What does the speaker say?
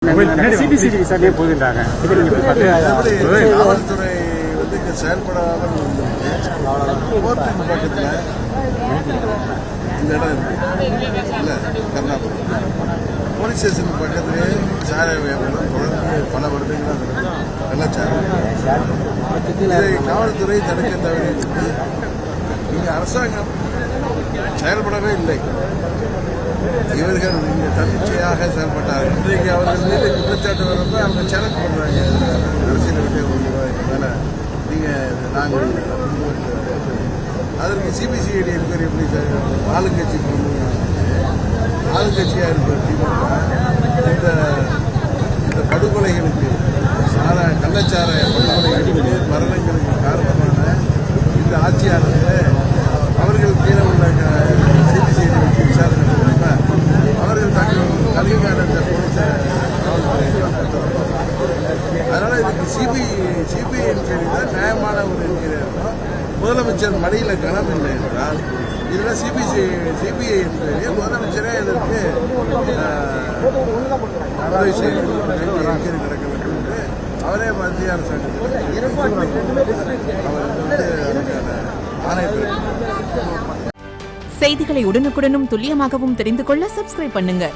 CPCT விசாரணையே போகுதுன்றாங்க. காவல்துறை வந்து இங்கே செயல்படாமல் கோர்ட்டுக்கு பக்கத்தில் இந்த இடம் இருக்கு இல்லை கர்நாடகா போலீஸ் ஸ்டேஷனுக்கு பக்கத்துலேயே சாலை வியாபாரம் தொடர்ந்து பல வருடங்களாக வெள்ளச்சாரம். இதை காவல்துறை தடுக்க தவறிட்டு இங்கே அரசாங்கம் செயல்படவே இல்லை. இவர்கள் இங்கே தன்னிச்சையாக செயல்பட்டார்கள். இன்றைக்கு அவர்கள் மீது குற்றச்சாட்டு வரப்ப அவங்க சேலஞ்ச் பண்ணுறாங்க. அரசியல் விட்டே மேலே நீங்கள் நாங்கள் அதற்கு சிபிசிஐடி என்கொயரி எப்படி சார் ஆளுங்கட்சி ஆளுங்கட்சியாக இருக்கிற திமுக இந்த படுகொலைகளுக்கு கள்ளச்சார படுகொலைகளுக்கு மரணங்களுக்கு காரணமான இந்த ஆட்சியானது அவர்கள் கீழே உள்ள சிபிசிஐடி வச்சு விசாரணை பண்ணுறாங்க. அவர்கள் தங்கள் கல்விக்கான போலீஸை அதனால இதுக்கு சிபிஐ என்கொயரி தான் நியாயமான ஒரு என்கொயரி இருக்கும். முதலமைச்சர் மடியில் கனம் இல்லை என்றால் இதில் சிபிஐ என்கொயரி முதலமைச்சரே இதற்கு உதவி செய்யணும். என்கொயரி நடக்க வேண்டும் என்று அவரே மத்திய அரசாங்கத்தில் அதற்கான ஆணை பெறுகிறார். செய்திகளை உடனுக்குடனும் துல்லியமாகவும் தெரிந்து கொள்ள சப்ஸ்கிரைப் பண்ணுங்க.